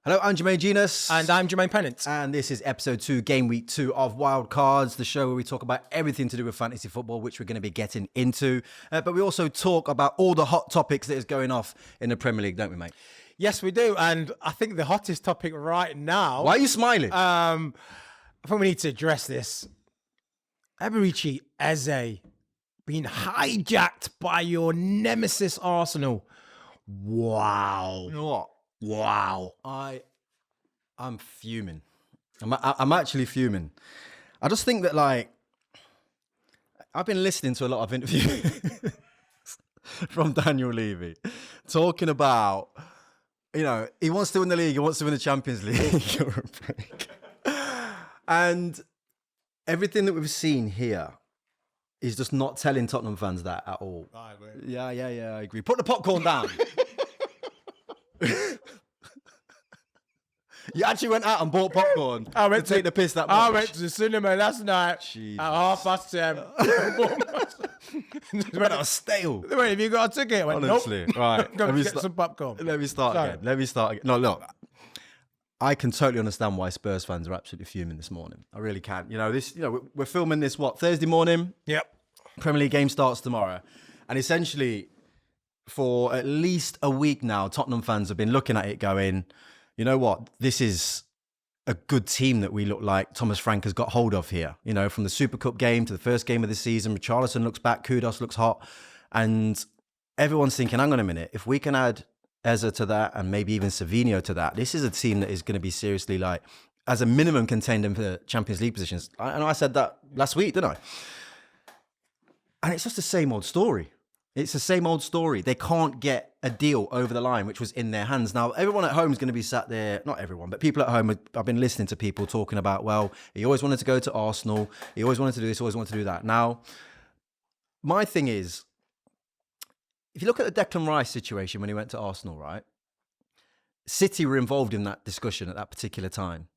Hello, I'm Jermaine Jenas. And I'm Jermaine Pennant. And this is episode 2, game week 2 of Wildcards, the show where we talk about everything to do with fantasy football, which we're going to be getting into. But we also talk about all the hot topics that is going off in the Premier League, don't we, mate? Yes, we do. And I think the hottest topic right now... Why are you smiling? I think we need to address this. Eberechi Eze being hijacked by your nemesis Arsenal. Wow. You know what? Wow. I'm fuming. I'm actually fuming. I just think that, like, I've been listening to a lot of interviews from Daniel Levy talking about, you know, he wants to win the league, he wants to win the Champions League. And everything that we've seen here is just not telling Tottenham fans that at all. I agree. Yeah, I agree. Put the popcorn down. You actually went out and bought popcorn. I went to take the piss that much. I went to the cinema last night Jesus. at 10:30. When I was stale. Wait, have you got a ticket? I went, Honestly, nope. right. Go get some popcorn. Let me start again. No, look. I can totally understand why Spurs fans are absolutely fuming this morning. I really can. You know, we're filming this, Thursday morning? Yep. Premier League game starts tomorrow. And essentially, for at least a week now, Tottenham fans have been looking at it going, you know what? This is a good team that we look like Thomas Frank has got hold of here. You know, from the Super Cup game to the first game of the season, Richarlison looks back, Kudos looks hot. And everyone's thinking, hang on a minute, if we can add Eze to that and maybe even Savinho to that, this is a team that is going to be seriously, like, as a minimum contending for Champions League positions. I know I said that last week, didn't I? And it's just the same old story. It's the same old story. They can't get a deal over the line, which was in their hands. Now, everyone at home is going to be sat there, not everyone, but people at home, I've been listening to people talking about, well, he always wanted to go to Arsenal. He always wanted to do this, always wanted to do that. Now, my thing is, if you look at the Declan Rice situation when he went to Arsenal, right? City were involved in that discussion at that particular time.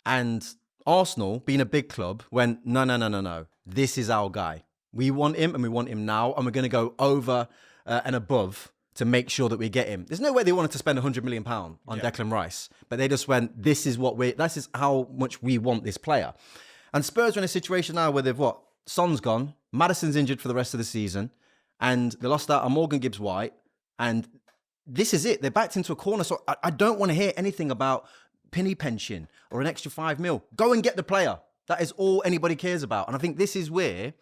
And Arsenal, being a big club, went, no. This is our guy. We want him and we want him now. And we're going to go over and above to make sure that we get him. There's no way they wanted to spend £100 million on Declan Rice. But they just went, this is how much we want this player. And Spurs are in a situation now where they've Son's gone. Maddison's injured for the rest of the season. And they lost out on Morgan Gibbs-White. And this is it. They're backed into a corner. So I don't want to hear anything about penny pension or an extra £5 million. Go and get the player. That is all anybody cares about. And I think this is where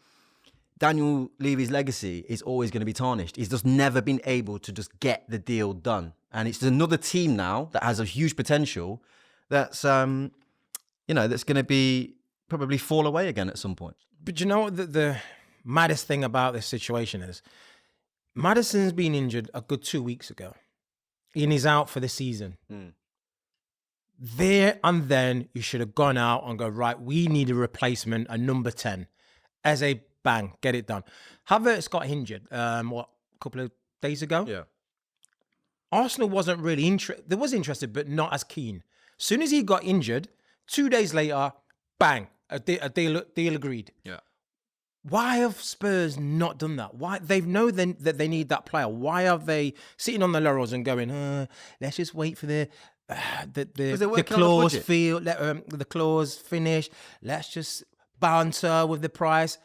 Daniel Levy's legacy is always going to be tarnished. He's just never been able to just get the deal done. And it's another team now that has a huge potential that's, that's going to be probably fall away again at some point. But you know what the maddest thing about this situation is? Maddison's been injured a good 2 weeks ago. And he's out for the season. There and then, you should have gone out and go, right, we need a replacement, a number 10. As a bang, get it done. Havertz got injured, a couple of days ago? Yeah. Arsenal wasn't really interested. They was interested, but not as keen. As soon as he got injured, 2 days later, bang, a deal agreed. Yeah. Why have Spurs not done that? Why they know then that they need that player? Why are they sitting on the laurels and going, let's just wait for the clause the clause finish. Let's just banter with the price.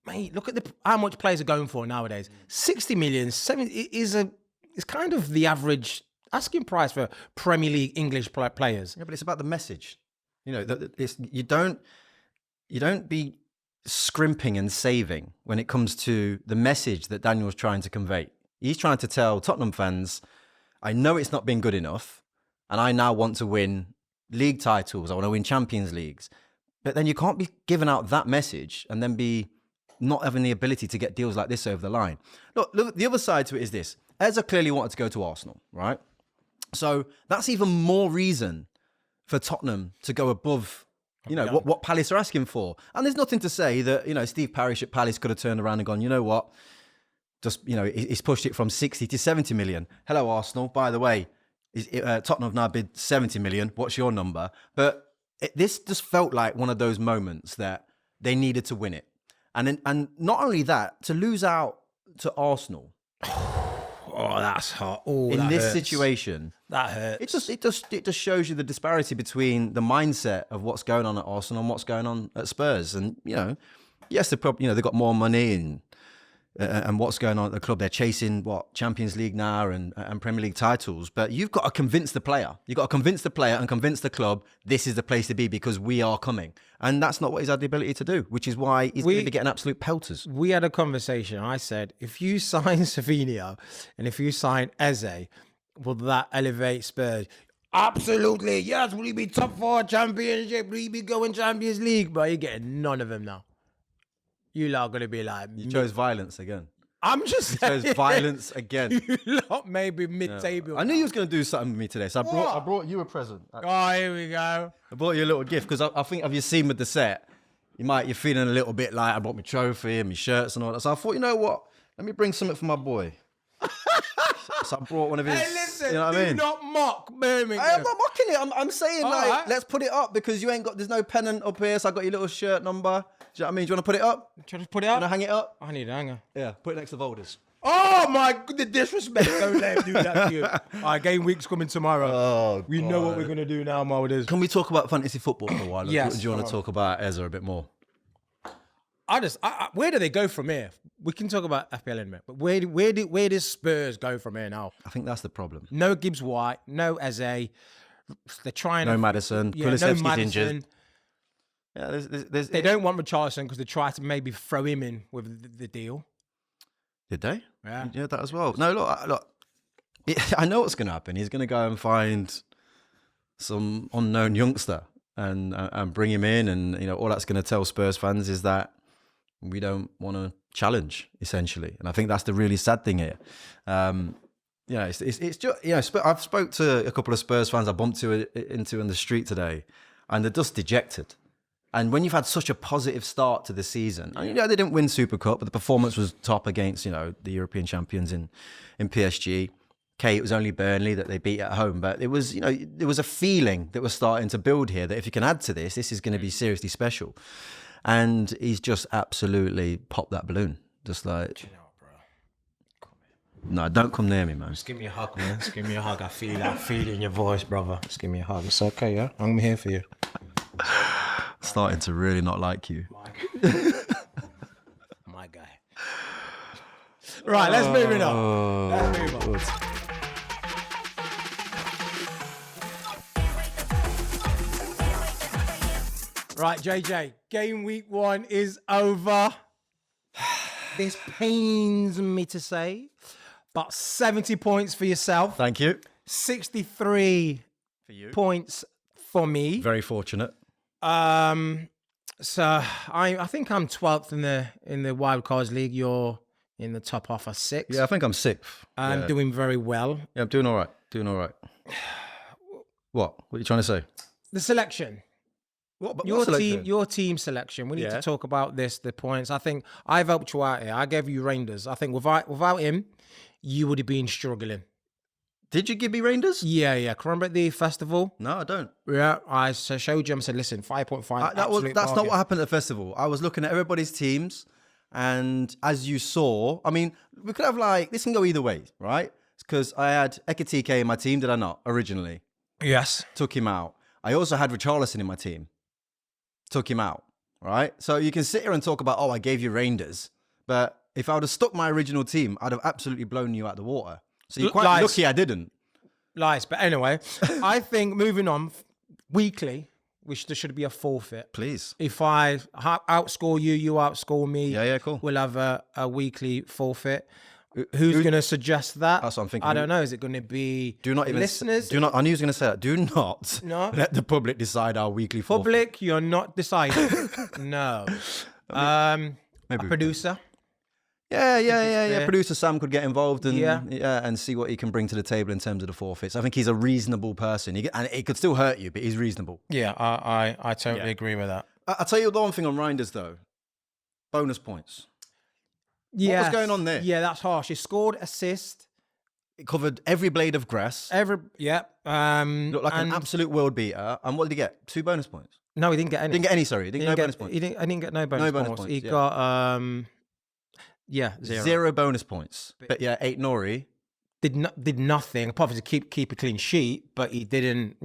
Mate, look at how much players are going for nowadays. 60 million, 70 is kind of the average asking price for Premier League English players. Yeah, but it's about the message. You know, you don't be scrimping and saving when it comes to the message that Daniel's trying to convey. He's trying to tell Tottenham fans, I know it's not been good enough, and I now want to win league titles. I want to win Champions Leagues. But then you can't be giving out that message and then be not having the ability to get deals like this over the line. Look, the other side to it is this. Eze clearly wanted to go to Arsenal, right? So that's even more reason for Tottenham to go above what Palace are asking for. And there's nothing to say that, Steve Parish at Palace could have turned around and gone, you know what? Just, he's pushed it from 60 to 70 million. Hello, Arsenal. By the way, Tottenham have now bid 70 million. What's your number? But this just felt like one of those moments that they needed to win it. And not only that, to lose out to Arsenal Oh, that's hot. Oh, in that this hurts. situation, That hurts. it just shows you the disparity between the mindset of what's going on at Arsenal and what's going on at Spurs. And yes, they've got more money and what's going on at the club. They're chasing Champions League now and Premier League titles. But you've got to convince the player. You've got to convince the player and convince the club this is the place to be because we are coming. And that's not what he's had the ability to do, which is why he's going to be getting absolute pelters. We had a conversation. I said, if you sign Savinho and if you sign Eze, will that elevate Spurs? Absolutely. Yes. Will he be top 4 championship? Will he be going Champions League? But you're getting none of them now. You lot are going to be like... You chose violence again. I'm just saying. You chose violence again. You lot maybe mid-table. Yeah. I knew you was going to do something with me today, so I brought you a present. Oh, here we go. I brought you a little gift because I think, have you seen with the set, you're feeling a little bit like I brought my trophy and my shirts and all that. So I thought, you know what? Let me bring something for my boy. So I brought one of his. Hey, listen, you know what I mean? Do not mock Birmingham. I'm not mocking it. I'm saying right. let's put it up because there's no pennant up here, so I got your little shirt number. Do you know what I mean? Do you want to put it up? Try to put it up? Want to hang it up? I need a hanger. Yeah, put it next to Volders. Oh my god, the disrespect. Don't let him do that to you. All right, game week's coming tomorrow. Oh, we know what we're going to do now, Molders. Can we talk about fantasy football for a while? Yes. Do you want to talk about Eze a bit more? Where do they go from here? We can talk about FPL in a minute, but where does Spurs go from here now? I think that's the problem. No Gibbs White, no Eze. They're trying. No Madison. Yeah, Kulusevski's no Madison. injured. Yeah, they don't want Richarlison because they try to maybe throw him in with the deal. Did they? Yeah. Yeah, that as well. No, look. I know what's going to happen. He's going to go and find some unknown youngster and bring him in, and all that's going to tell Spurs fans is that we don't want to challenge, essentially. And I think that's the really sad thing here. It's just I've spoke to a couple of Spurs fans I bumped into in the street today, and they're just dejected. And when you've had such a positive start to the season, and, they didn't win Super Cup, but the performance was top against, the European champions in PSG. It was only Burnley that they beat at home, but it was, there was a feeling that was starting to build here that if you can add to this is going to be seriously special. And he's just absolutely popped that balloon. Just like, Bro. No, don't come near me, man. Just give me a hug, man. Just give me a hug. I feel it in your voice, brother. Just give me a hug. It's okay, yeah? I'm here for you. Starting to really not like you. My guy. Right, let's move it on. Let's move on. Right, JJ, game week 1 is over. This pains me to say, but 70 points for yourself. Thank you. 63 For you. points for me. Very fortunate. So I think I'm 12th in the Wildcards League. You're in the top half of 6th. Yeah, I think I'm 6th. I'm doing very well. Yeah, I'm doing all right. What are you trying to say? The selection. Your team selection. We need to talk about this, the points. I think I've helped you out here. I gave you Reinders. I think without him, you would have been struggling. Did you give me Reinders? Yeah. Remember at the festival? No, I don't. Yeah, I showed you. I said, listen, 5.5. That's not what happened at the festival. I was looking at everybody's teams, and as you saw, I mean, we could have this can go either way, right? Because I had Ekitike in my team, did I not, originally? Yes. Took him out. I also had Richarlison in my team. Took him out, right? So you can sit here and talk about, I gave you Reinders, but if I would have stuck my original team, I'd have absolutely blown you out of the water. So you're quite lucky I didn't. Lies. But anyway, I think moving on, weekly, there should be a forfeit. Please. If I outscore you, you outscore me. Yeah, cool. We'll have a weekly forfeit. Who's going to suggest that? That's what I'm thinking. I don't know. Is it going to be listeners? I knew he was going to say that. Do not let the public decide our weekly forfeit. Public, you're not deciding. No. Maybe a producer. Yeah. Producer Sam could get involved and see what he can bring to the table in terms of the forfeits. I think he's a reasonable person. And it could still hurt you, but he's reasonable. Yeah, I totally agree with that. I'll tell you the one thing on Reinders, though. Bonus points. Yeah. What was going on there? Yeah, that's harsh. He scored, assist. It covered every blade of grass. Looked like an absolute world beater. And what did he get? 2 bonus points? No, he didn't get any. He didn't get any, sorry. He didn't get bonus points. I didn't get no bonus points. He got, 0. 0 bonus points. But 8 Nori, did nothing apart from to keep a clean sheet, but he didn't.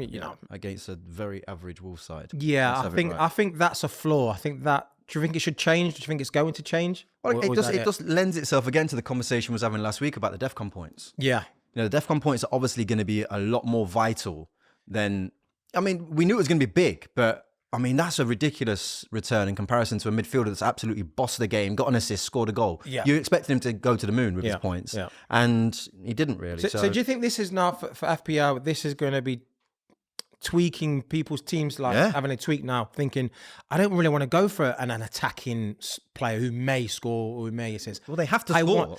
Against a very average Wolves side. Yeah, I think that's a flaw. I think that. Do you think it should change? Do you think it's going to change? Well, it just lends itself again to the conversation we was having last week about the DEFCON points. Yeah. The DEFCON points are obviously going to be a lot more vital than... I mean, we knew it was going to be big, but I mean, that's a ridiculous return in comparison to a midfielder that's absolutely bossed the game, got an assist, scored a goal. Yeah. You expected him to go to the moon with his points, and he didn't really. So do you think this is now, for FPL, this is going to be tweaking people's teams, having a tweak now, thinking, I don't really want to go for an attacking player who may score or who may assist. Well, they have to score.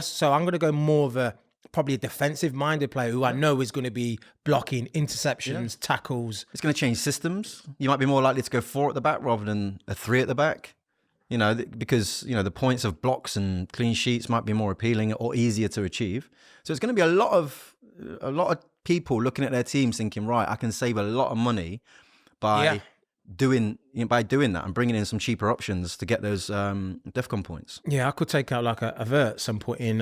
So I'm going to go more of probably a defensive-minded player who I know is going to be blocking interceptions, tackles. It's going to change systems. You might be more likely to go 4 at the back rather than a 3 at the back. Because the points of blocks and clean sheets might be more appealing or easier to achieve. So it's going to be a lot of people looking at their teams thinking, right, I can save a lot of money by doing that and bringing in some cheaper options to get those DEFCON points. Yeah, I could take out like a Verts and put in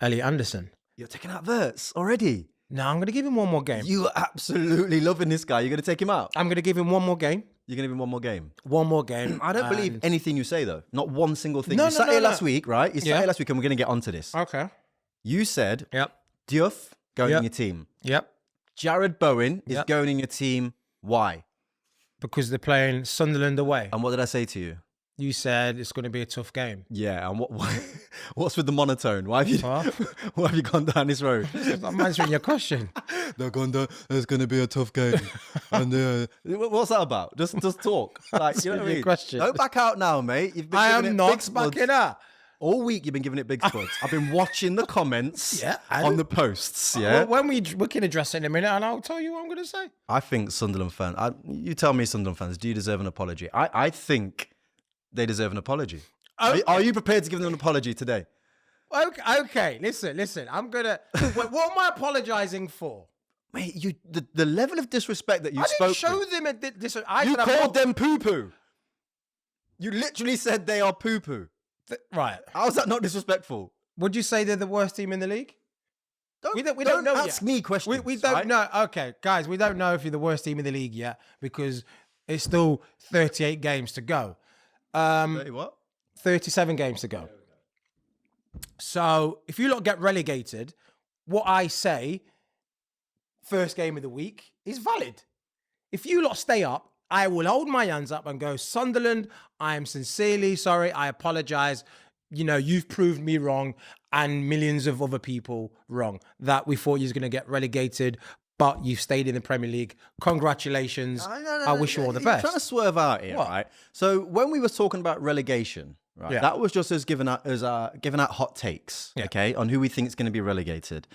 Elliot Anderson. You're taking out Verts already? No, I'm going to give him one more game. You are absolutely loving this guy. You're going to take him out? I'm going to give him one more game. You're going to give him one more game? One more game. I don't believe anything you say, though. Not one single thing. You sat here last week, right? You sat here last week, and we're going to get onto this. Okay. You said Diouf going in your team. Yep. Jared Bowen is going in your team. Why? Because they're playing Sunderland away. And what did I say to you? You said it's going to be a tough game. Yeah, and what's with the monotone? Why have you gone down this road? I'm answering your question. They're going down. There's going to be a tough game. And what's that about? Just talk. Like, you know what I mean? Question. Don't back out now, mate. You've been I am not backing out. All week you've been giving it big spuds. I've been watching the comments on the posts. Yeah. Well, we can address it in a minute, and I'll tell you what I'm going to say. I think Sunderland fans. You tell me, Sunderland fans, do you deserve an apology? I think they deserve an apology. Okay. Are you prepared to give them an apology today? Okay. Listen. I'm gonna. What am I apologizing for? Mate, the level of disrespect that you spoke. I didn't show them this. You called them poo poo. You literally said they are poo poo. Right. How's that not disrespectful? Would you say they're the worst team in the league? We don't know ask me questions. We don't know. Okay, guys, we don't know if you're the worst team in the league yet because it's still 38 games to go. 30 what? 37 games to go. So if you lot get relegated, what I say, first game of the week, is valid. If you lot stay up, I will hold my hands up and go, Sunderland, I am sincerely sorry. I apologize. You've proved me wrong and millions of other people wrong that we thought you was going to get relegated, but you've stayed in the Premier League. Congratulations. I wish you all the best. You're trying to swerve out here, right? So when we were talking about relegation, right, that was just as giving out hot takes, okay, on who we think is going to be relegated.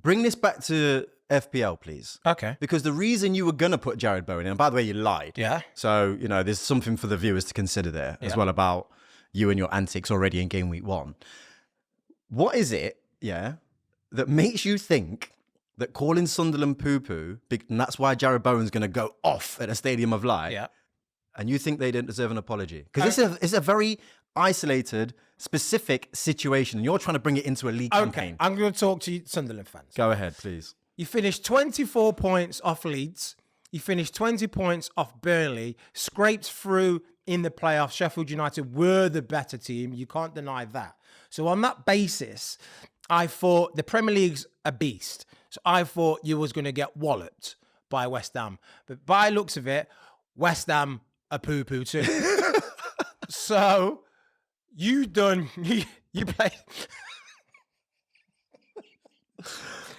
Bring this back to FPL, please. Okay. Because the reason you were going to put Jared Bowen in, and by the way, you lied. Yeah. So, there's something for the viewers to consider there as well about you and your antics already in game week 1. What is it, that makes you think that calling Sunderland poo-poo, and that's why Jared Bowen's going to go off at a Stadium of Light, and you think they didn't deserve an apology? Because it's a very isolated, specific situation, and you're trying to bring it into a league campaign. I'm going to talk to you Sunderland fans. Go ahead, please. You finished 24 points off Leeds. You finished 20 points off Burnley. Scraped through in the playoffs. Sheffield United were the better team. You can't deny that. So on that basis, I thought the Premier League's a beast. So I thought you was going to get walloped by West Ham. But by looks of it, West Ham are poo-poo too. So you play...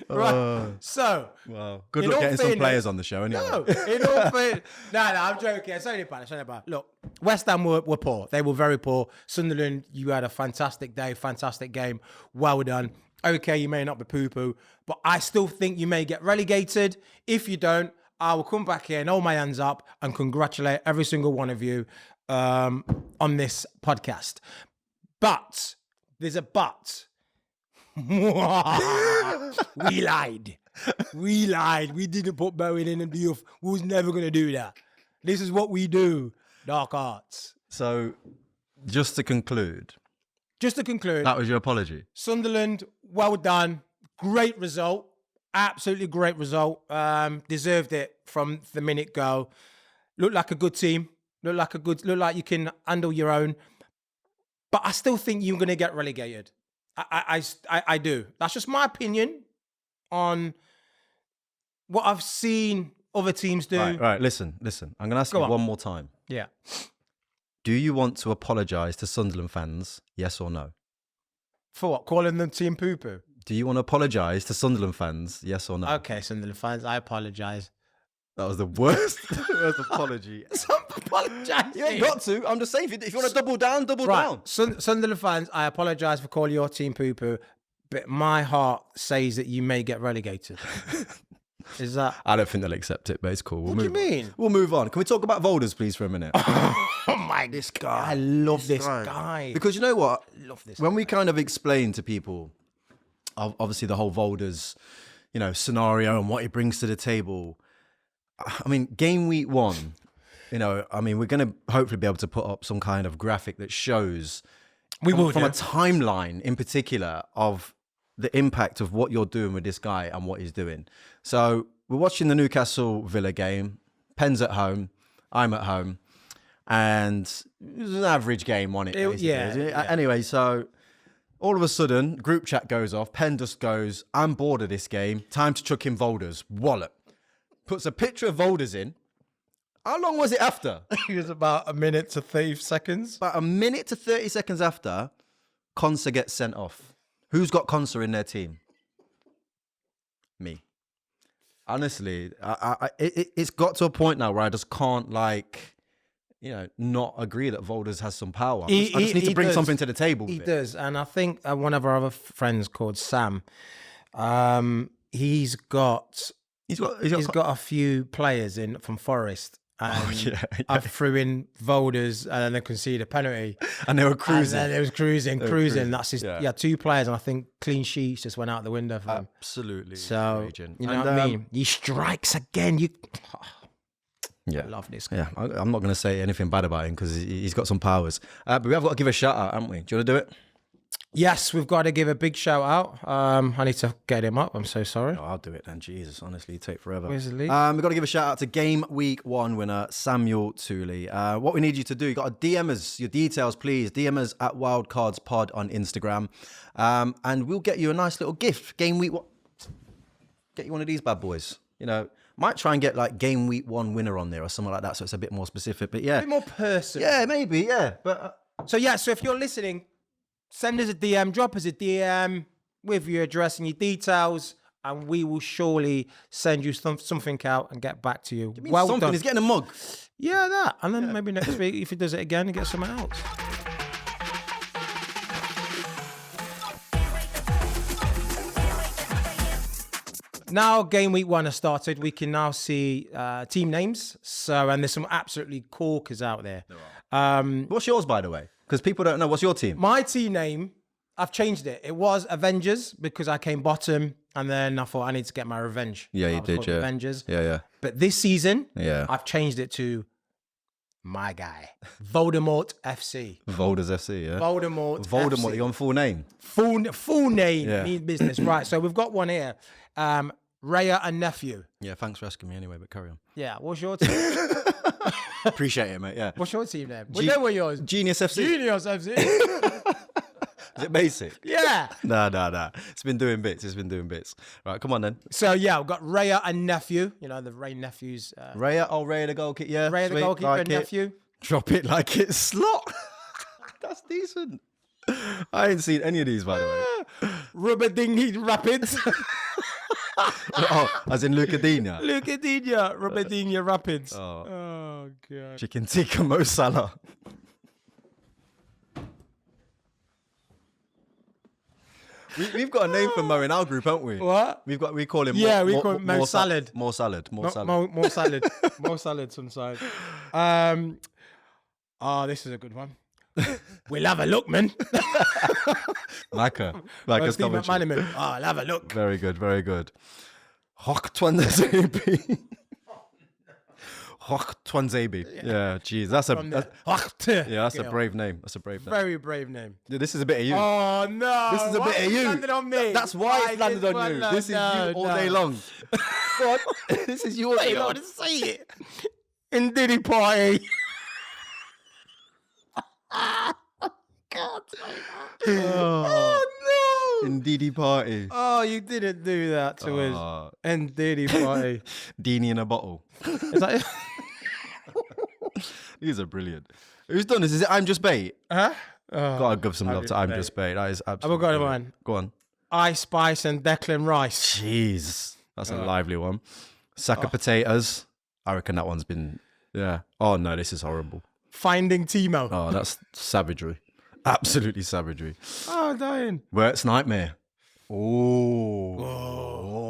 Right. So, wow. Good luck getting some players on the show anyway. No, I'm joking. It's only bad. Look, West Ham were poor. They were very poor. Sunderland, you had a fantastic day, fantastic game. Well done. Okay, you may not be poo-poo, but I still think you may get relegated. If you don't, I will come back here and hold my hands up and congratulate every single one of you on this podcast. But, there's a but. We lied. We didn't put Bowen in and Diouf. We was never going to do that. This is what we do. Dark arts. So, just to conclude. That was your apology. Sunderland, well done. great result. Absolutely great result. Deserved it from the minute go. Looked like a good team. Look like you can handle your own. But I still think you're going to get relegated. I do. That's just my opinion on what I've seen other teams do. Right. Listen. I'm going to ask you one more time. Yeah. Do you want to apologise to Sunderland fans? Yes or no? For what? Calling them team poo-poo? Do you want to apologise to Sunderland fans? Yes or no? Okay, Sunderland fans, I apologise. That was the worst apology. Stop apologising. You ain't got to. I'm just saying, if you want to double down, double down. Sunderland fans, I apologise for calling your team poo-poo, but my heart says that you may get relegated. Is that? I don't think they'll accept it, but it's cool. What do you mean? We'll move on. Can we talk about Volders, please, for a minute? Oh my, this guy. I love this guy. Because you know what? I love this When we kind of explain to people, obviously the whole Volders, scenario and what he brings to the table. I mean, game week 1, we're going to hopefully be able to put up some kind of graphic that shows from a timeline in particular of the impact of what you're doing with this guy and what he's doing. So we're watching the Newcastle Villa game. Penn's at home. I'm at home. And it was an average game, wasn't it? Yeah. Anyway, so all of a sudden, group chat goes off. Penn just goes, I'm bored of this game. Time to chuck in Volders. Wallop. Puts a picture of Volders in. How long was it after? It was about a minute to 30 seconds. About a minute to 30 seconds after, Konsa gets sent off. Who's got Konsa in their team? Me. Honestly, it's got to a point now where I just can't not agree that Volders has some power. I just need to bring something to the table. He does. And I think one of our other friends called Sam, he's got a few players in from Forest. And I threw in Volders and then they conceded a penalty. And they were cruising. And it was cruising. That's his. Yeah, 2 players, and I think clean sheets just went out the window for him. Absolutely. So you know what I mean. He strikes again. I love this guy. Yeah, I'm not going to say anything bad about him because he's got some powers. But we have got to give a shout out, haven't we? Do you want to do it? Yes, we've got to give a big shout out. I need to get him up. I'm so sorry. I'll do it then. Jesus, honestly, you take forever. Where's the league? We've got to give a shout out to Game Week 1 winner, Samuel Tooley. What we need you to do, you got to DM us your details, please. DM us at Wildcards Pod on Instagram. And we'll get you a nice little gift. Game Week 1. Get you one of these bad boys. Might try and get like Game Week 1 winner on there or something like that, so it's a bit more specific. But yeah. A bit more personal. Yeah, maybe, yeah. But So if you're listening, send us a DM, drop us a DM with your address and your details, and we will surely send you something out and get back to you. Well something done. He's getting a mug. Yeah, that. And then maybe next week, if he does it again, he gets something else. Now, game week 1 has started. We can now see team names. And there's some absolutely corkers out there. What's yours, by the way? Because people don't know. What's your team? My team name, I've changed it. It was Avengers because I came bottom, and then I thought I need to get my revenge. Yeah, you did, yeah. Avengers. Yeah. But this season, yeah, I've changed it to my guy, Voldemort FC. Volders FC, yeah. Voldemort FC. You on full name? Full name. Yeah. Need business. Right, so we've got one here. Raya and Nephew. Yeah, thanks for asking me anyway, but carry on. Yeah, what's your team? Appreciate it, mate, yeah. What's your team name? What were yours? Genius FC. Genius FC. Is it basic? Yeah. Nah. It's been doing bits. Right, come on then. So, yeah, we've got Raya and Nephew. The Ray nephews. Raya the goalkeeper, yeah. Raya the goalkeeper and Nephew. Drop it like it's slot. That's decent. I ain't seen any of these, by the way. Rubber Dinghy Rapids. As in Lucadina. Rubber Rapids. Oh, God. Chicken tikka Mo Salah. We've got a name for Mo in our group, haven't we? What? We call him. Yeah, we call him Mo Salad. More salad. More salad. More salad some side. This is a good one. We'll have a look, man. Micah's commentary. I'll have a look. Very good. Hock 20 CP. Twanzebe. Yeah, jeez, that's a brave name. That's a brave name. Very brave name. Dude, this is a bit of you. Oh no! This is a bit of you. Landed on me. That's why it's landed on you. This is you all day long. Go on. This is you all day long. Say it. In Diddy Party. God. Oh no! In Diddy Party. Oh, you didn't do that to us. In Diddy Party. Dini in a bottle. Is that it? These are brilliant. Who's done this? Is it I'm Just Bait? Huh? Gotta give some love to I'm Just Bait. That is absolutely. I've got one. Go on. Ice Spice and Declan Rice. Jeez, that's a lively one. Saka potatoes. I reckon that one's been. Yeah. Oh no, this is horrible. Finding Timo. Oh, that's savagery. Absolutely savagery. Oh, dying. Worst nightmare. Oh,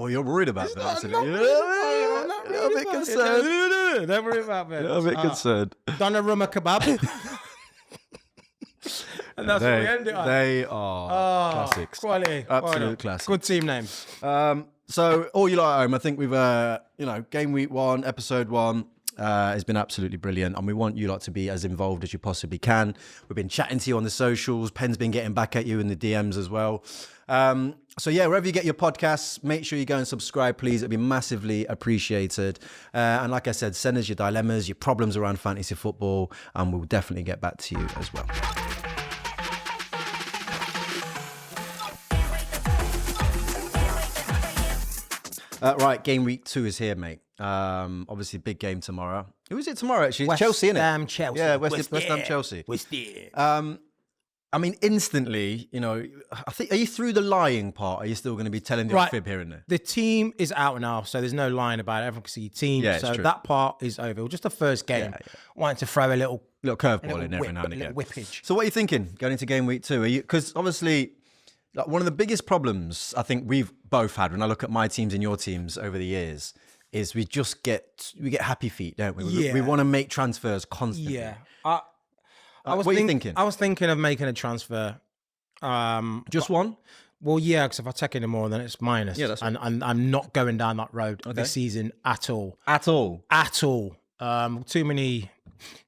you're worried about that. I'm not a bit concerned. Don't worry about that. You're a bit concerned. Donnarumma kebab. And that's what we end it on. They are classics. Quality. Absolute classics. Good team names. So, all you lot at home, I think we've, game week 1, episode 1. Has been absolutely brilliant, and we want you lot to be as involved as you possibly can. We've been chatting to you on the socials. Penn's been getting back at you in the DMs as well. So yeah, wherever you get your podcasts, make sure you go and subscribe, please. It'd be massively appreciated. And like I said, send us your dilemmas, your problems around fantasy football, and we'll definitely get back to you as well. Right, game week 2 is here, mate. Obviously, big game tomorrow. Who is it tomorrow, actually? It's Chelsea, isn't it? West Ham, Chelsea. Yeah, West Ham, Chelsea. West Ham. I mean, instantly, I think, are you through the lying part? Are you still going to be telling the fib here and there? The team is out now, so there's no lying about it. Everyone can see your team. Yeah, so true. That part is over. Just the first game. Yeah. Wanting to throw a little curveball in every now and again. Whippage. So what are you thinking going into game week 2? Because obviously, like, one of the biggest problems I think we've both had when I look at my teams and your teams over the years is we get happy feet, don't we? Yeah. We want to make transfers constantly. Yeah. What are you thinking? I was thinking of making a transfer. Just one? Well, yeah, because if I take any more, then it's minus. Yeah, that's and I'm not going down that road this season at all. At all? At all. Too many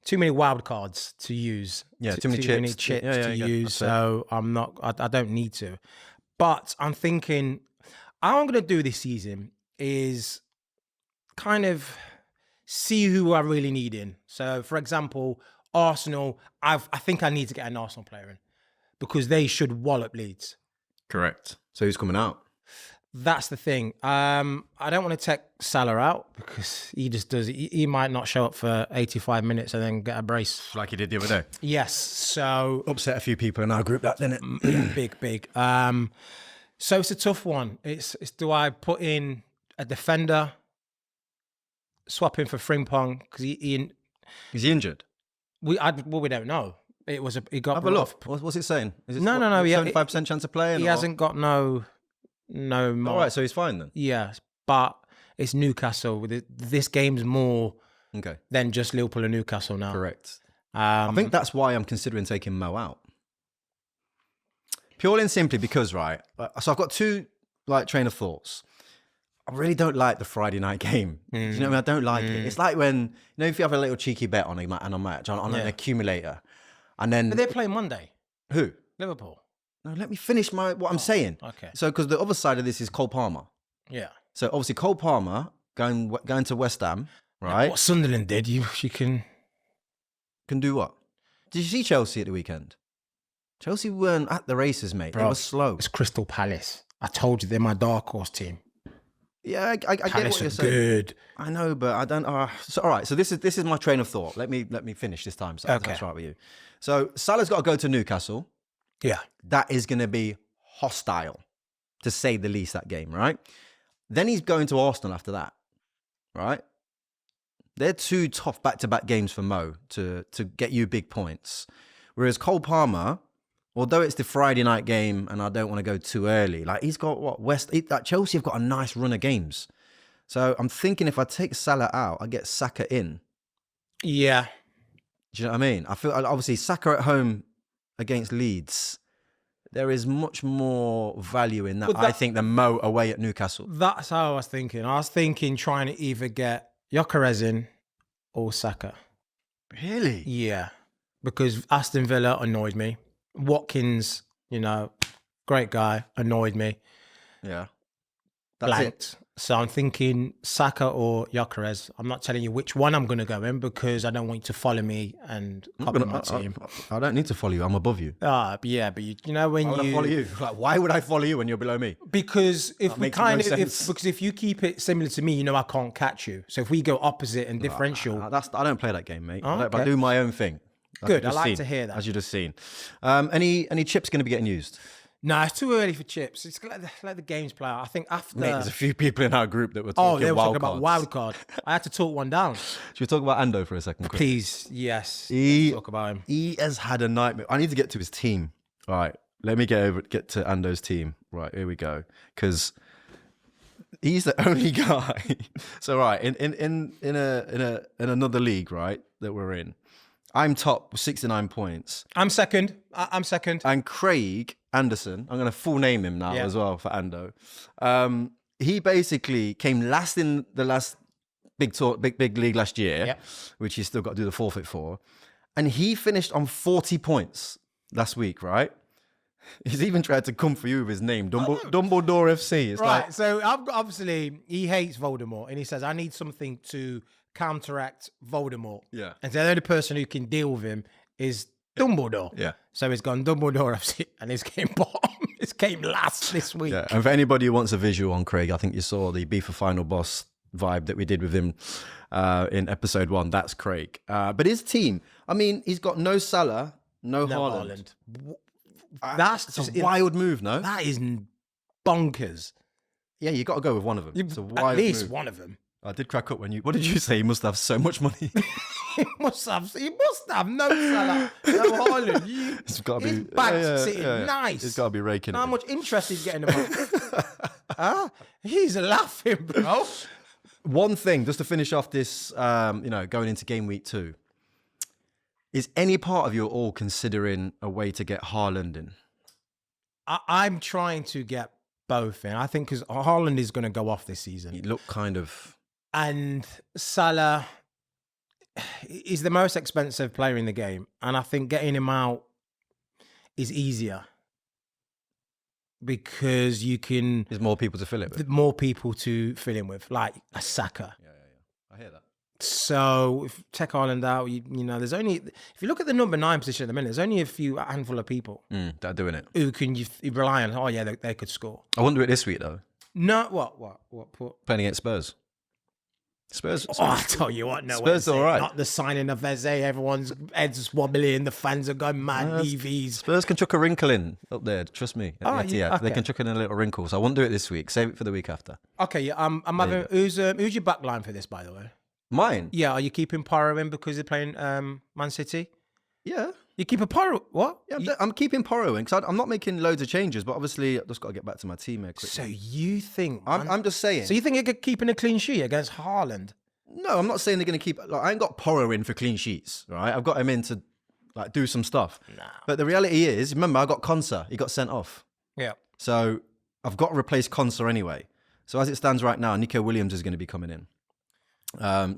wildcards to use. Yeah, too many chips to use. So I'm not. I don't need to. But I'm thinking, all I'm going to do this season is kind of see who I really need in. So, for example, Arsenal. I think I need to get an Arsenal player in because they should wallop Leeds. Correct. So who's coming out? That's the thing. I don't want to take Salah out because he just does. He might not show up for 85 minutes and then get a brace like he did the other day. Yes. So upset a few people in our group, that didn't it? Yeah, big. So it's a tough one. It's do I put in a defender, swap him for Frimpong because is he injured? We don't know. He got have a look. What's it saying? Is it no. 75% chance of playing? He hasn't got no. All right, so he's fine then. Yes, but it's Newcastle. This game's more than just Liverpool and Newcastle now. Correct. I think that's why I'm considering taking Mo out. Purely and simply because, right, so I've got two train of thoughts. I really don't like the Friday night game. Do you know what I mean? I don't like it. It's like when, if you have a little cheeky bet on a match, on an accumulator, and then... But they're playing Monday. Who? Liverpool. No, let me finish what I'm saying. Okay. So, because the other side of this is Cole Palmer. Yeah. So, obviously, Cole Palmer going to West Ham, right? What Sunderland did, she can... Can do what? Did you see Chelsea at the weekend? Chelsea weren't at the races, mate. Bro, they were slow. It's Crystal Palace. I told you, they're my dark horse team. Yeah, I get what you're saying. Good. I know, but I don't... so, all right, so this is my train of thought. Let me finish this time, so that's right with you. So, Salah's got to go to Newcastle. Yeah. That is going to be hostile, to say the least, that game, right? Then he's going to Arsenal after that, right? They're two tough back-to-back games for Mo to get you big points. Whereas Cole Palmer, although it's the Friday night game and I don't want to go too early, he's got Chelsea have got a nice run of games. So I'm thinking if I take Salah out, I get Saka in. Yeah. Do you know what I mean? I feel obviously Saka at home against Leeds, there is much more value in that, I think, than Mo away at Newcastle. That's how I was thinking. I was thinking trying to either get Gyökeres in or Saka. Really? Yeah, because Aston Villa annoyed me. Watkins, great guy, annoyed me. Yeah. Blanked. So I'm thinking Saka or Gyökeres. I'm not telling you which one I'm going to go in because I don't want you to follow me and copy my team. I don't need to follow you. I'm above you. But you know when Why would I follow you? Like, why would I follow you when you're below me? Because if we because if you keep it similar to me, I can't catch you. So if we go opposite and differential, I don't play that game, mate. Okay. I do my own thing. Good. I like to hear that. As you just seen. Any chips going to be getting used? No, it's too early for chips. It's like the games play out. I think after... Mate, there's a few people in our group that were talking they were talking about wildcard. I had to talk one down. Should we talk about Ando for a second? Quick? Please, yes. Let's talk about him. He has had a nightmare. I need to get to his team. All right, let me get to Ando's team. Right, here we go. Because he's the only guy. So right, in another league, right, that we're in, I'm top with 69 points. I'm second. I'm second. And Craig Anderson, I'm going to full name him now as well for Ando. He basically came last in the last big league last year, which he's still got to do the forfeit for. And he finished on 40 points last week, right? He's even tried to come for you with his name, Dumbledore FC. It's right, so obviously he hates Voldemort and he says, I need something to counteract Voldemort. Yeah. And so the only person who can deal with him is Dumbledore. Yeah. So he's gone Dumbledore FC and he's came bottom. He's came last this week. Yeah. And for anybody who wants a visual on Craig, I think you saw the Be for Final Boss vibe that we did with him in episode 1. That's Craig. But his team, I mean, he's got no Salah, no Haaland. That's a wild move, no? That is bonkers. Yeah, you got to go with one of them. It's a wild At least move. one of them. I did crack up when you... What did you say? He must have so much money. He must have no Salah, no Haaland. It's got to be... His bag's sitting nice. It's got to be raking. How much interest he's getting about? He's laughing, bro. One thing, just to finish off this, going into game week 2. Is any part of you all considering a way to get Haaland in? I'm trying to get both in. I think because Haaland is going to go off this season. He looked kind of... And Salah is the most expensive player in the game. And I think getting him out is easier. Because you can... There's more people to fill it with. More people to fill in with, like a Saka. Yeah. I hear that. So if you take Haaland out, there's only... If you look at the number 9 position at the minute, there's only a handful of people that are doing it. Who can you rely on, they could score. I won't do it this week, though. No, what? Playing against Spurs. Spurs. I tell you what, no. Spurs all right. Not the signing of Eze. Everyone's heads wobbling. The fans are going mad. EVs. Spurs can chuck a wrinkle in up there. Trust me. Okay. They can chuck in a little wrinkle. So I won't do it this week. Save it for the week after. Okay. Yeah. I'm having. Who's your back line for this, by the way? Mine. Yeah. Are you keeping Porro in because they're playing Man City? Yeah. You keep a Porro? What? Yeah, I'm keeping Porro in because I'm not making loads of changes, but obviously I've just got to get back to my team here quickly. So you think? I'm just saying. So you think you're keeping a clean sheet against Haaland? No, I'm not saying they're going to keep... I ain't got Porro in for clean sheets, right? I've got him in to do some stuff. No. But the reality is, remember, I got Konsa. He got sent off. Yeah. So I've got to replace Konsa anyway. So as it stands right now, Nico Williams is going to be coming in.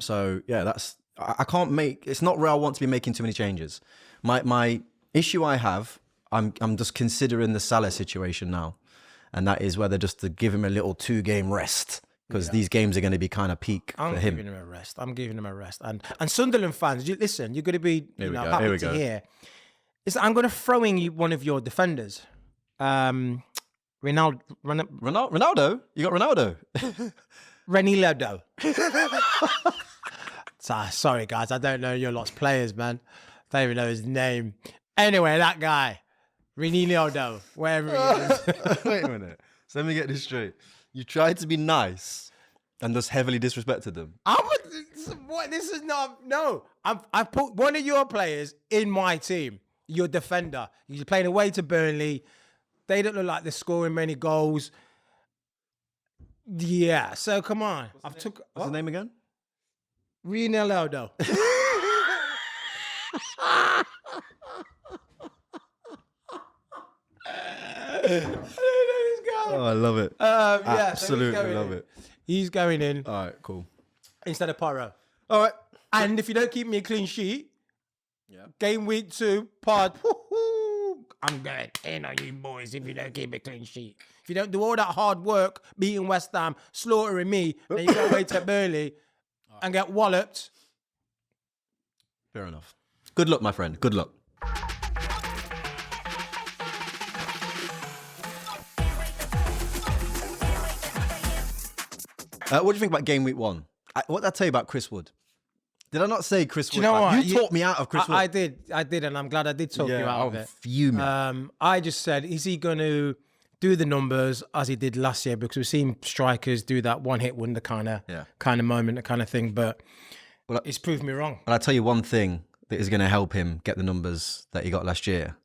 So yeah, that's... I can't make... It's not where I want to be making too many changes. My issue I have, I'm just considering the Salah situation now. And that is whether just to give him a little 2-game rest. Because these games are going to be kind of peak for him. I'm giving him a rest. And Sunderland fans, listen, you're going to be happy to hear. I'm going to throw in you one of your defenders. Ronaldo? You got Ronaldo? Renildo. Sorry, guys. I don't know your lot's players, man. I don't even know his name. Anyway, that guy. Renildo. Wherever he is. Wait a minute. So let me get this straight. You tried to be nice and just heavily disrespected them. This is not... No. I've put one of your players in my team. Your defender. You're playing away to Burnley. They don't look like they're scoring many goals. Yeah. So, come on. What's his name again? Ronaldo. Oh, I love it. Absolutely love it. He's going in. All right, cool. Instead of Porro. All right. And if you don't keep me a clean sheet, game week 2, pod, I'm going in on you boys if you don't keep a clean sheet. If you don't do all that hard work, beating West Ham, slaughtering me, then you got to wait till Burnley and get walloped. Fair enough. Good luck, my friend. Good luck. What do you think about game week 1? What did I tell you about Chris Wood? Did I not say Chris Wood? You know what? You talked me out of Chris Wood. I did, and I'm glad I did talk you out of it. Fuming. I just said, is he going to do the numbers as he did last year? Because we've seen strikers do that one-hit wonder kind of moment, kind of thing. But it's proved me wrong. Well, I'll tell you one thing that is going to help him get the numbers that he got last year.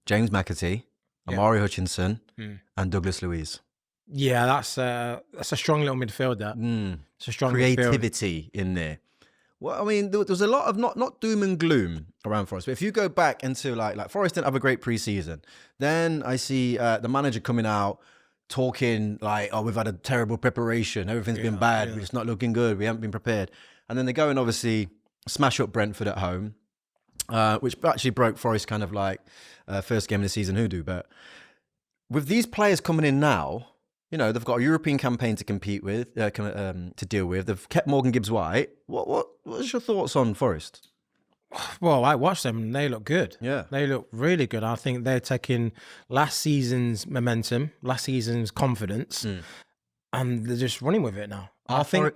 James McAtee, Amari Hutchinson, and Douglas Luiz. Yeah, that's a strong little midfield, that. It's a strong creativity in there. Well, I mean, there was a lot of not doom and gloom around Forest. But if you go back into like Forest didn't have a great preseason. Then I see the manager coming out talking like, oh, we've had a terrible preparation. Everything's been bad. It's not looking good. We haven't been prepared. And then they go and obviously smash up Brentford at home, which actually broke Forest kind of like first game of the season hoodoo. But with these players coming in now, you know, they've got a European campaign to compete with, to deal with. They've kept Morgan Gibbs-White. What's your thoughts on Forest? Well, I watched them and they look good. Yeah. They look really good. I think they're taking last season's momentum, last season's confidence, and they're just running with it now. I think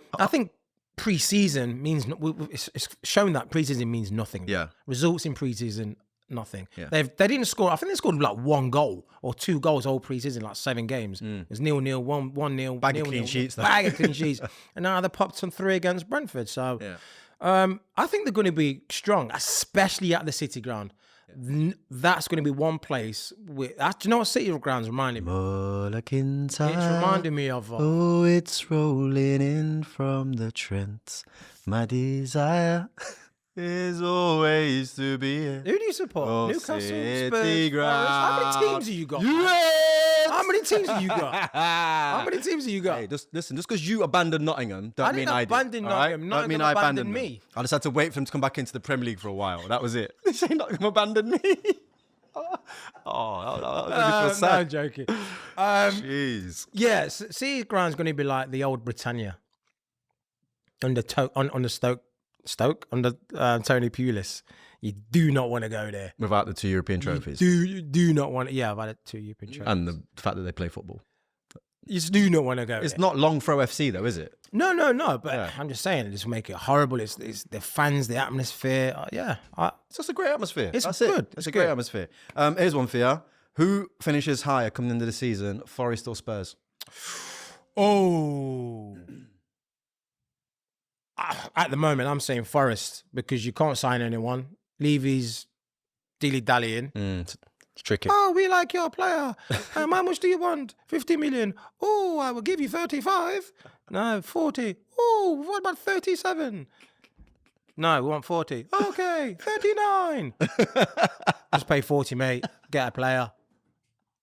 pre-season means, it's shown that pre-season means nothing. Yeah. Results in pre-season, nothing. Yeah. They didn't score. I think they scored like 1 goal or 2 goals all pre-season, like 7 games. It was 0-0, 1-0. Bag of clean sheets. Bag of clean sheets. And now they popped on 3 against Brentford. So I think they're going to be strong, especially at the City ground. That's going to be one place. Do you know what City ground's reminding me? It's reminding me of. Oh, it's rolling in from the Trent. My desire is always to be here. Who do you support? Oh, Newcastle, City Spurs, ground. Forest? How many teams have you got? How many teams have you got? How many teams have you got? Hey, just because you abandoned Nottingham, don't mean I did. I didn't abandon Nottingham. Don't mean Nottingham I abandoned me. I just had to wait for them to come back into the Premier League for a while. That was it. They say Nottingham abandoned me. That was No, I'm joking. Jeez. Yeah, City ground's going to be like the old Britannia under Stoke under Tony Pulis. You do not want to go there Without the 2 European trophies. You do not want. Yeah, I've had 2 European trophies. And the fact that they play football. You just do not want to go. It's there. not long throw FC though, is it? No. But I'm just saying, it just make it horrible. It's the fans, the atmosphere. It's just a great atmosphere. It's That's good. It's a great atmosphere. Here's one for you. Who finishes higher coming into the season, Forest or Spurs? Oh. At the moment, I'm saying Forest because you can't sign anyone. Levy's dilly-dallying. It's tricky. Oh, we like your player. How much do you want? 50 million. Oh, I will give you 35. No, 40. Oh, what about 37? No, we want 40. Okay, 39. Just pay 40, mate. Get a player.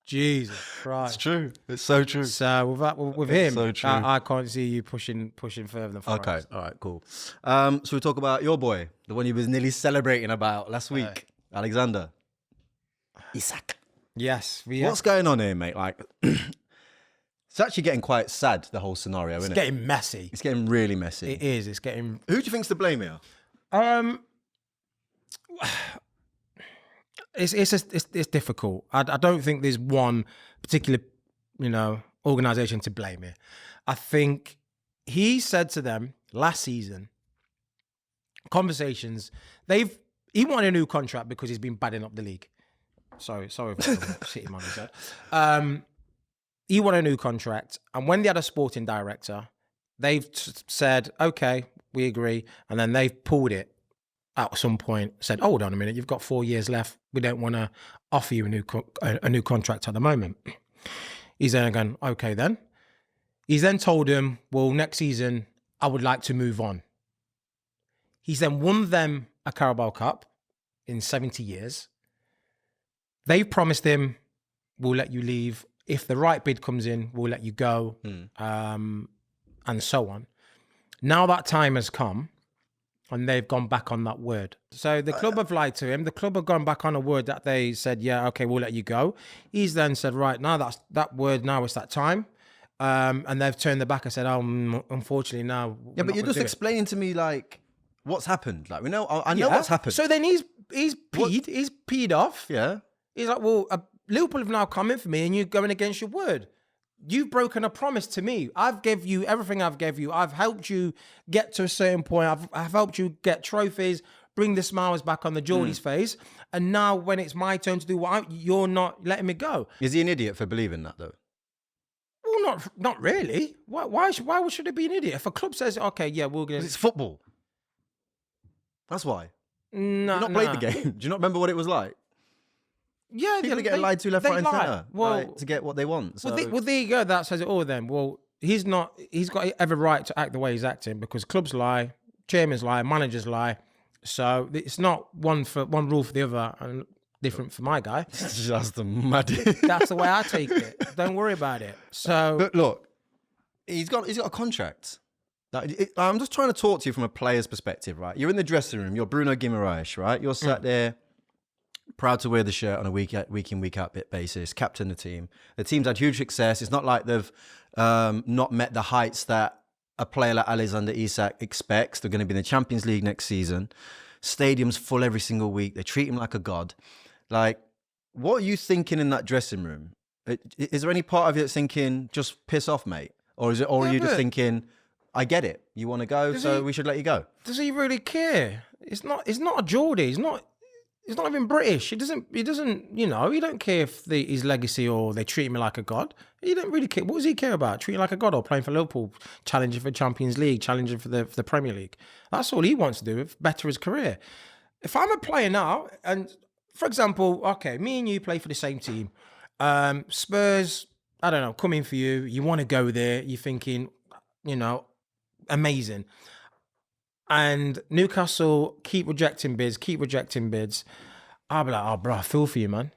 Jesus Christ. It's true. It's so true. So with him, so true. I can't see you pushing further than Forest. Okay, all right, cool. So we talk about your boy, the one you was nearly celebrating about last week, Alexander Isak. Yes. What's going on here, mate? Like, it's actually getting quite sad, the whole scenario, isn't it? It's getting messy. It's getting really messy. It is. It's getting... Who do you think's to blame here? It's difficult. I don't think there's one particular, organisation to blame here. I think he said to them last season, conversations, he wanted a new contract because he's been badding up the league. Sorry if I'm shitty man said. He wanted a new contract, and when they had a sporting director, they've said, okay, we agree, and then they've pulled it at some point, said, hold on a minute, you've got 4 years left. We don't want to offer you a new contract at the moment. He's then going, okay then. He's then told him, well, next season, I would like to move on. He's then won them a Carabao Cup in 70 years. They've promised him, we'll let you leave. If the right bid comes in, we'll let you go, and so on. Now that time has come, And they've gone back on that word. So the club have lied to him. The club have gone back on a word that they said, yeah, okay, we'll let you go. He's then said, right, now that's that word, now it's that time. And they've turned their back and said, oh, unfortunately, now. Yeah, but you're just explaining to me, like, what's happened. Like, I know what's happened. So then he's peed off. Yeah. He's like, well, Liverpool have now come in for me and you're going against your word. You've broken a promise to me. I've gave you everything I've gave you. I've helped you get to a certain point. I've helped you get trophies, bring the smiles back on the Geordie's face. And now when it's my turn to do you're not letting me go. Is he an idiot for believing that, though? Well, not really. Why should it be an idiot? If a club says, okay, yeah, we're going to... It's football. That's why. No, You've not played the game. Do you not remember what it was like? Yeah, people get lied to left, right, and centre, to get what they want. So. Well, there you go. That says it all. Then, well, he's got every right to act the way he's acting because clubs lie, chairmans lie, managers lie. So it's not one rule for the other and different for my guy. That's the mad. That's the way I take it. Don't worry about it. So, but look, he's got a contract. I'm just trying to talk to you from a player's perspective, right? You're in the dressing room. You're Bruno Guimaraes, right? You're sat there. Proud to wear the shirt on a week in, week out basis, captain the team. The team's had huge success. It's not like they've not met the heights that a player like Alexander Isak expects. They're going to be in the Champions League next season. Stadium's full every single week. They treat him like a god. Like, what are you thinking in that dressing room? Is there any part of you that's thinking, just piss off, mate? Or are you just thinking, I get it. You want to go, so we should let you go? Does he really care? It's not a Geordie. He's not even British. He doesn't, you know, he don't care if his legacy or they treat him like a god. He don't really care. What does he care about? Treating like a god or playing for Liverpool, challenging for Champions League, challenging for the Premier League. That's all he wants to do, better his career. If I'm a player now, and for example, okay, me and you play for the same team. Spurs, I don't know, come in for you. You want to go there. You're thinking, you know, amazing. And Newcastle keep rejecting bids. I'll be like, oh, bro, I feel for you, man.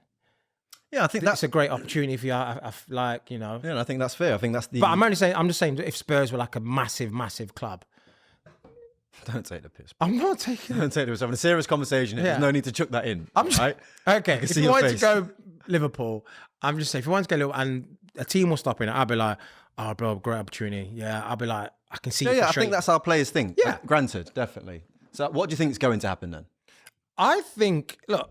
Yeah, I think that's a great opportunity for you. Like, you know. Yeah, I think that's fair. I think that's the... But I'm just saying, if Spurs were like a massive, massive club. Don't take the piss. I'm not taking Don't take the piss. I'm having a serious conversation. Yeah. There's no need to chuck that in. Right? Okay, if you wanted to go Liverpool, I'm just saying, if you wanted to go Liverpool and a team was stopping it, I'd be like, oh, bro, great opportunity. Yeah, I'll be like, I can see. Yeah, I think that's how players think. Yeah, granted, definitely. So, what do you think is going to happen then? I think, look,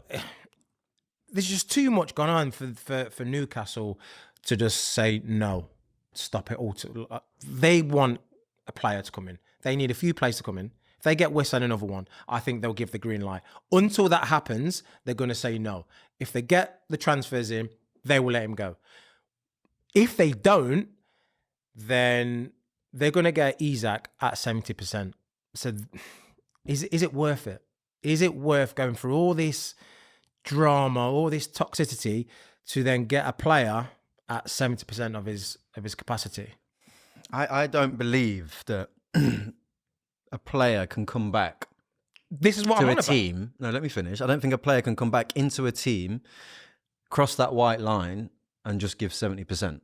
there's just too much going on for Newcastle to just say no, stop it all. They want a player to come in. They need a few players to come in. If they get West and another one, I think they'll give the green light. Until that happens, they're going to say no. If they get the transfers in, they will let him go. If they don't, then they're going to get Isak at 70%. So is it worth it? Is it worth going through all this drama, all this toxicity to then get a player at 70% of his capacity? I don't believe that a player can come back this is what to I'm a on team. About. No, let me finish. I don't think a player can come back into a team, cross that white line and just give 70%.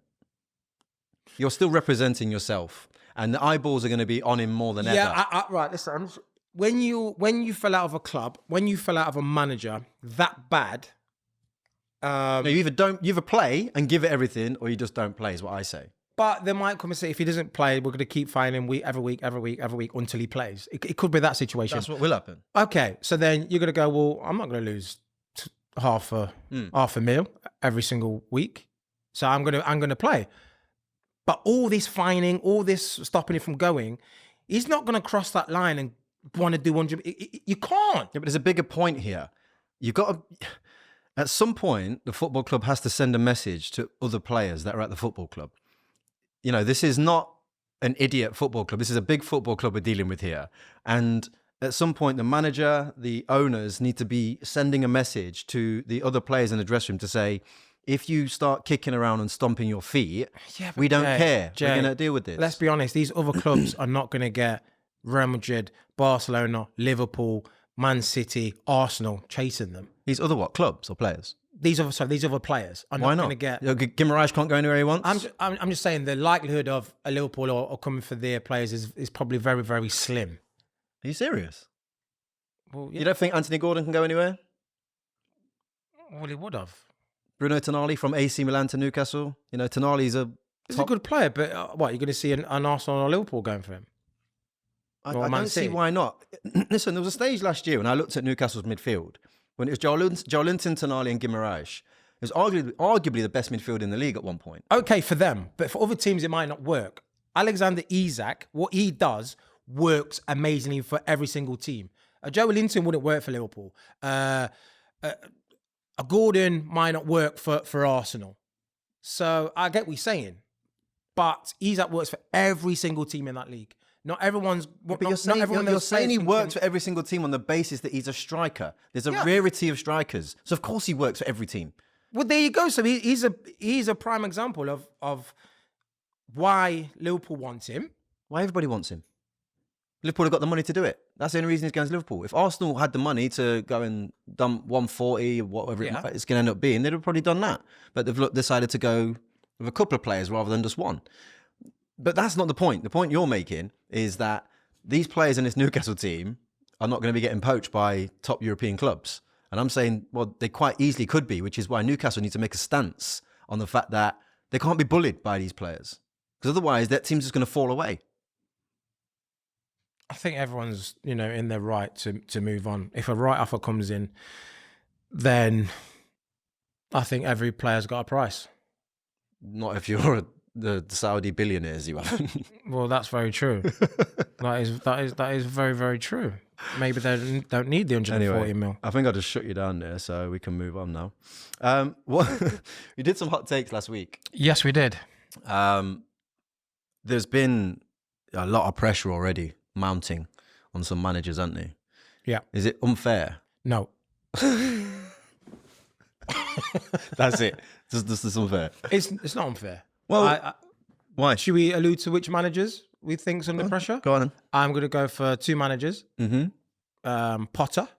You're still representing yourself, and the eyeballs are going to be on him more than ever. Yeah, right. Listen, when you fell out of a club, when you fell out of a manager that bad, no, you either play and give it everything, or you just don't play. Is what I say. But they might come and say, if he doesn't play, we're going to keep finding him every week until he plays. It could be that situation. That's what will happen. Okay, so then you're going to go, well, I'm not going to lose half a meal every single week, so I'm going to play. But all this fining, all this stopping him from going, he's not going to cross that line and want to do 100. You can't. Yeah, but there's a bigger point here. You've got to, at some point, the football club has to send a message to other players that are at the football club. You know, this is not an idiot football club. This is a big football club we're dealing with here. And at some point, the manager, the owners need to be sending a message to the other players in the dressing room to say, if you start kicking around and stomping your feet, we don't care. We're going to deal with this. Let's be honest. These other clubs are not going to get Real Madrid, Barcelona, Liverpool, Man City, Arsenal chasing them. These other what? Clubs or players? These other players are not going to get. Guimaraes can't go anywhere he wants. I'm just saying the likelihood of a Liverpool or coming for their players is probably very, very slim. Are you serious? Well, yeah. You don't think Anthony Gordon can go anywhere? Well, he would have. Bruno Tonali from AC Milan to Newcastle. You know, Tonali's He's a good player, but what, you're going to see an Arsenal or Liverpool going for him? I don't see why not. Listen, there was a stage last year when I looked at Newcastle's midfield when it was Joelinton, Tonali and Guimaraes. It was arguably the best midfield in the league at one point. Okay, for them, but for other teams, it might not work. Alexander Isak, what he does works amazingly for every single team. A Joelinton wouldn't work for Liverpool. A Gordon might not work for Arsenal. So I get what you're saying. But Isak works for every single team in that league. Not everyone's... But you're saying he works for every single team on the basis that he's a striker. There's a rarity of strikers. So of course he works for every team. Well, there you go. So he's a prime example of why Liverpool wants him. Why everybody wants him. Liverpool have got the money to do it. That's the only reason he's going to Liverpool. If Arsenal had the money to go and dump 140 or whatever it's going to end up being, they'd have probably done that. But they've decided to go with a couple of players rather than just one. But that's not the point. The point you're making is that these players in this Newcastle team are not going to be getting poached by top European clubs. And I'm saying, well, they quite easily could be, which is why Newcastle needs to make a stance on the fact that they can't be bullied by these players. Because otherwise, that team's just going to fall away. I think everyone's, in their right to move on. If a right offer comes in, then I think every player's got a price. Not if you're the Saudi billionaires, you haven't. Well, that's very true. that is very, very true. Maybe they don't need the 140 mil. I think I just shut you down there, so we can move on now. We did some hot takes last week. Yes, we did. There's been a lot of pressure already mounting on some managers, hasn't there? Yeah. Is it unfair? No. That's it. This is unfair. It's not unfair. Well, why? Should we allude to which managers we think's under pressure? Go on then. I'm going to go for two managers. Mm-hmm. Potter,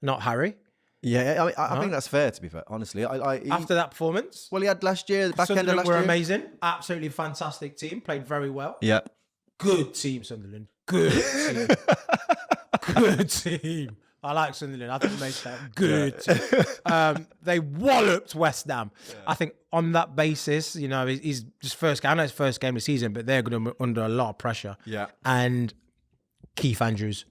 not Harry. Yeah, I think that's fair, to be fair, honestly. After that performance. Well, he had last year, the back end of last year. year. Were amazing. Absolutely fantastic team. Played very well. Yeah. Good team, Sunderland. Good team. Good team. I like Sunderland. I think they made that good team. They walloped West Ham. Yeah. I think on that basis, he's just first game. I know it's first game of the season, but they're going to be under a lot of pressure. Yeah. And Keith Andrews.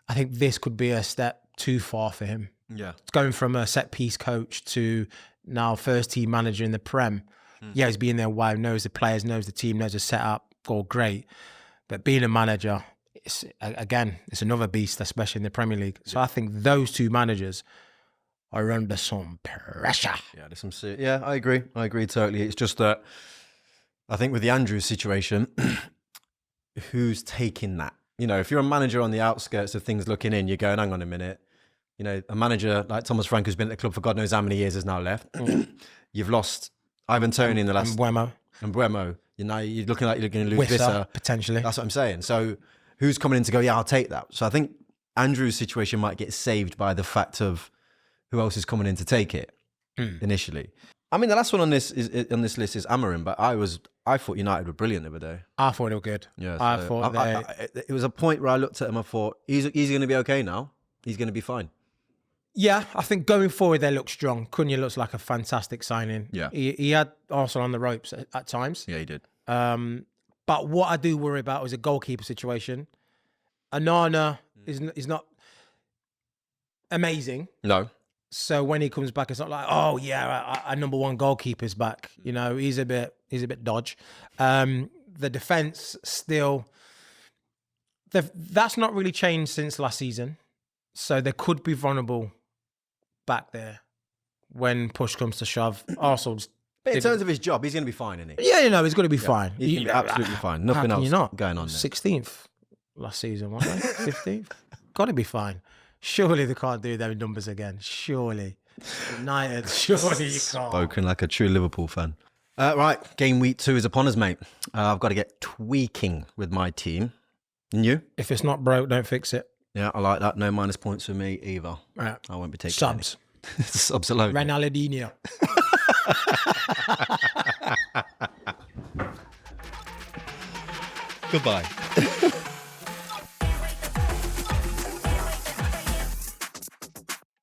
I think this could be a step too far for him. Yeah. It's going from a set piece coach to now first team manager in the Prem. Yeah, he's been there a while, knows the players, knows the team, knows the setup, all great. But being a manager, it's another beast, especially in the Premier League. So I think those two managers are under some pressure. Yeah, there's some. Yeah, I agree. I agree totally. It's just that I think with the Andrews situation, who's taking that? If you're a manager on the outskirts of things looking in, you're going, hang on a minute. A manager like Thomas Frank, who's been at the club for God knows how many years, has now left. You've lost Ivan Toney in the last... And Buemo. You're looking like you're going to lose Visser. Potentially. That's what I'm saying. So who's coming in to go, yeah, I'll take that. So I think Andrew's situation might get saved by the fact of who else is coming in to take it initially. I mean, the last one on this list is Amorim, but I thought United were brilliant the other day. I thought they were good. Yeah, I thought it was a point where I looked at him, I thought, he's going to be okay now. He's going to be fine. Yeah, I think going forward, they look strong. Cunha looks like a fantastic signing. Yeah. He had Arsenal on the ropes at times. Yeah, he did. But what I do worry about is a goalkeeper situation. Anana is not amazing. No. So when he comes back, it's not like, oh yeah, our number one goalkeeper's back. He's a bit dodge. The defense still, that's not really changed since last season. So they could be vulnerable back there when push comes to shove. Arsenal's. But in terms of his job, he's going to be fine, isn't he? Yeah, he's going to be fine. He's going to be absolutely fine. Nothing else going on there. 16th last season, wasn't they? 15th? Got to be fine. Surely they can't do their numbers again. Surely. United, surely you can't. Spoken like a true Liverpool fan. Right, game week 2 is upon us, mate. I've got to get tweaking with my team. And you? If it's not broke, don't fix it. Yeah, I like that. No minus points for me either. Right. I won't be taking subs. Subs alone. Ronaldinho. Goodbye.